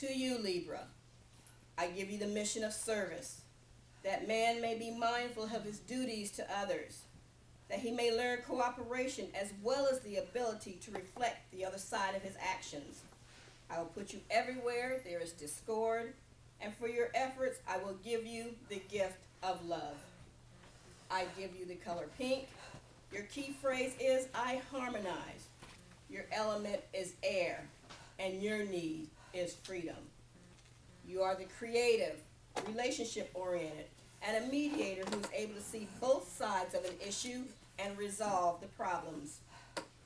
To you, Libra, I give you the mission of service, that man may be mindful of his duties to others, that he may learn cooperation as well as the ability to reflect the other side of his actions. I will put you everywhere there is discord, and for your efforts I will give you the gift of love. I give you the color pink. Your key phrase is I harmonize. Your element is air, and your need is freedom. You are the creative, relationship-oriented, and a mediator who's able to see both sides of an issue and resolve the problems.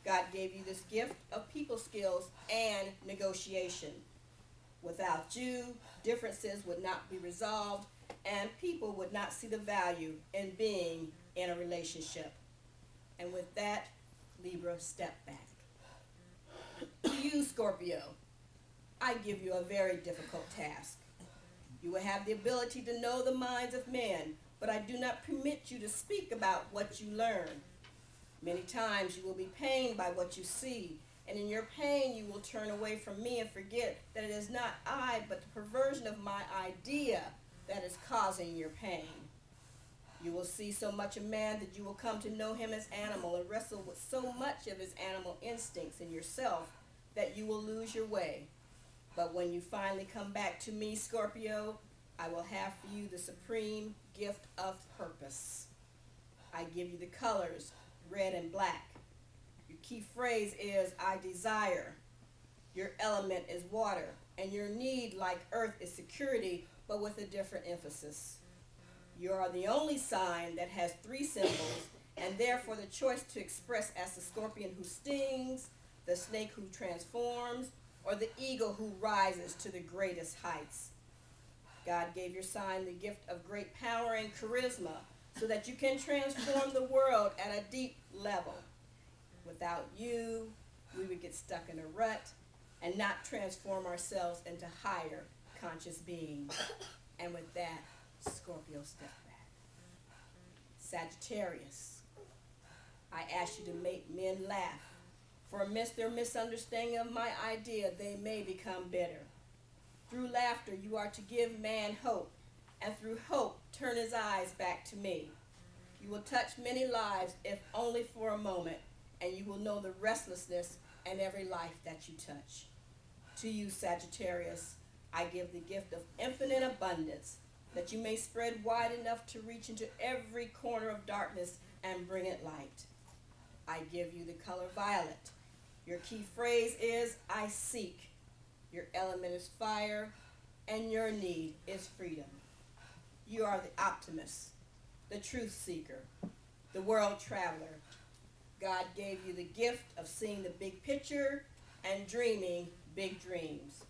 God gave you this gift of people skills and negotiation. Without you, differences would not be resolved, and people would not see the value in being in a relationship. And with that, Libra, step back. To you, Scorpio, I give you a very difficult task. You will have the ability to know the minds of men, but I do not permit you to speak about what you learn. Many times you will be pained by what you see, and in your pain you will turn away from me and forget that it is not I, but the perversion of my idea that is causing your pain. You will see so much of man that you will come to know him as animal and wrestle with so much of his animal instincts in yourself that you will lose your way. But when you finally come back to me, Scorpio, I will have for you the supreme gift of purpose. I give you the colors, red and black. Your key phrase is I desire. Your element is water, and your need, like earth, is security, but with a different emphasis. You are the only sign that has three symbols, and therefore the choice to express as the scorpion who stings, the snake who transforms, or the eagle who rises to the greatest heights. God gave your sign the gift of great power and charisma so that you can transform the world at a deep level. Without you, we would get stuck in a rut and not transform ourselves into higher conscious beings. And with that, Scorpio, step back. Sagittarius, I ask you to make men laugh. For amidst their misunderstanding of my idea, they may become bitter. Through laughter, you are to give man hope, and through hope, turn his eyes back to me. You will touch many lives, if only for a moment, and you will know the restlessness in every life that you touch. To you, Sagittarius, I give the gift of infinite abundance, that you may spread wide enough to reach into every corner of darkness and bring it light. I give you the color violet. Your key phrase is I seek. Your element is fire, and your need is freedom. You are the optimist, the truth seeker, the world traveler. God gave you the gift of seeing the big picture and dreaming big dreams.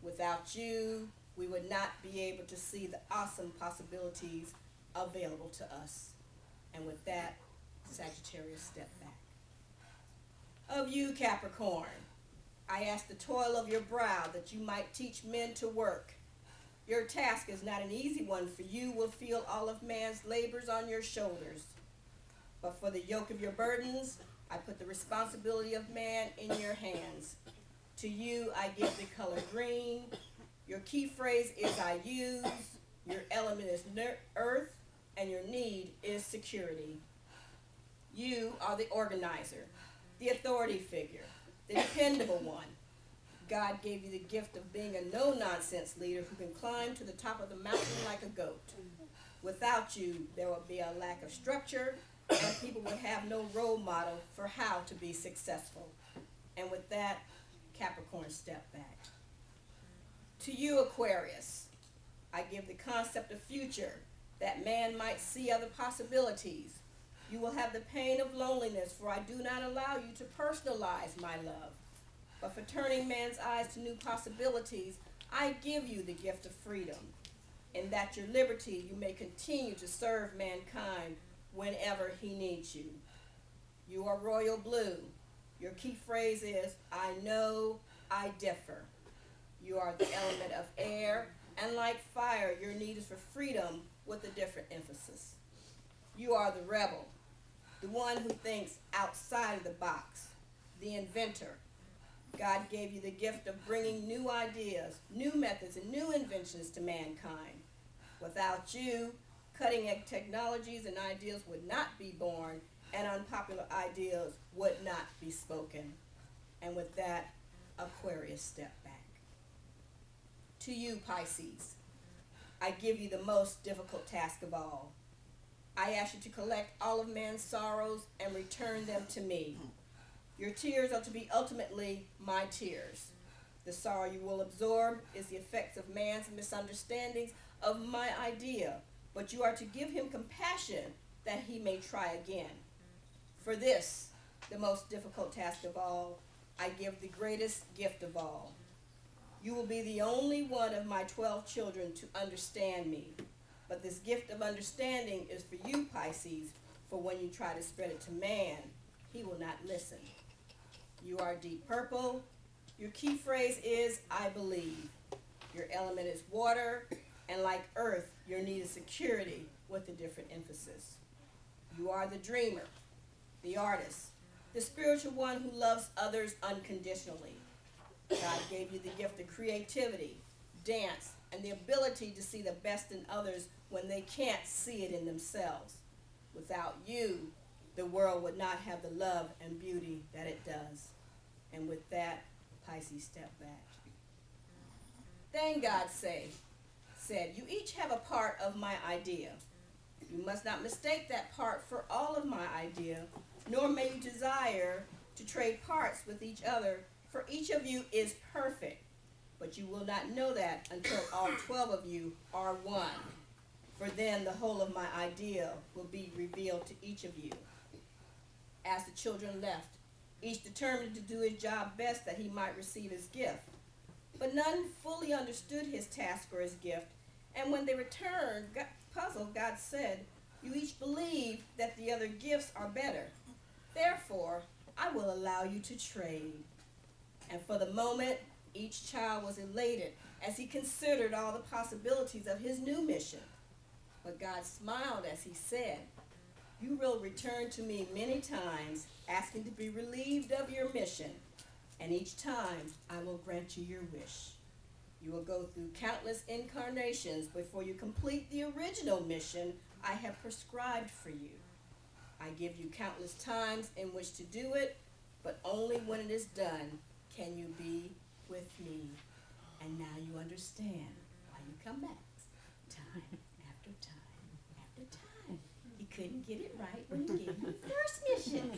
Without you, we would not be able to see the awesome possibilities available to us. And with that, Sagittarius, step back. Of you, Capricorn, I ask the toil of your brow that you might teach men to work. Your task is not an easy one, for you will feel all of man's labors on your shoulders. But for the yoke of your burdens, I put the responsibility of man in your hands. To you, I give the color green. Your key phrase is I use. Your element is earth, and your need is security. You are the organizer, the authority figure, the dependable one. God gave you the gift of being a no-nonsense leader who can climb to the top of the mountain like a goat. Without you, there would be a lack of structure, and people would have no role model for how to be successful. And with that, Capricorn, step back. To you, Aquarius, I give the concept of future, that man might see other possibilities. You will have the pain of loneliness, for I do not allow you to personalize my love. But for turning man's eyes to new possibilities, I give you the gift of freedom. In that your liberty, you may continue to serve mankind whenever he needs you. You are royal blue. Your key phrase is, I know, I differ. You are the element of air, and like fire, your need is for freedom with a different emphasis. You are the rebel, the one who thinks outside of the box, the inventor. God gave you the gift of bringing new ideas, new methods, and new inventions to mankind. Without you, cutting-edge technologies and ideas would not be born, and unpopular ideas would not be spoken. And with that, Aquarius stepped back. To you, Pisces, I give you the most difficult task of all. I ask you to collect all of man's sorrows and return them to me. Your tears are to be ultimately my tears. The sorrow you will absorb is the effects of man's misunderstandings of my idea, but you are to give him compassion that he may try again. For this, the most difficult task of all, I give the greatest gift of all. You will be the only one of my 12 children to understand me. But this gift of understanding is for you, Pisces, for when you try to spread it to man, he will not listen. You are deep purple. Your key phrase is, I believe. Your element is water, and like earth, your need is security with a different emphasis. You are the dreamer, the artist, the spiritual one who loves others unconditionally. God gave you the gift of creativity, dance, and the ability to see the best in others when they can't see it in themselves. Without you, the world would not have the love and beauty that it does. And with that, Pisces stepped back. Then God said, you each have a part of my idea. You must not mistake that part for all of my idea, nor may you desire to trade parts with each other, for each of you is perfect. But you will not know that until all 12 of you are one. For then the whole of my idea will be revealed to each of you. As the children left, each determined to do his job best that he might receive his gift. But none fully understood his task or his gift, and when they returned, puzzled, God said, you each believe that the other gifts are better. Therefore, I will allow you to trade. And for the moment, each child was elated as he considered all the possibilities of his new mission. But God smiled as he said, you will return to me many times, asking to be relieved of your mission, and each time I will grant you your wish. You will go through countless incarnations before you complete the original mission I have prescribed for you. I give you countless times in which to do it, but only when it is done can you be with me. And now you understand why you come back time after time after time. He couldn't get it right when he gave you the first mission.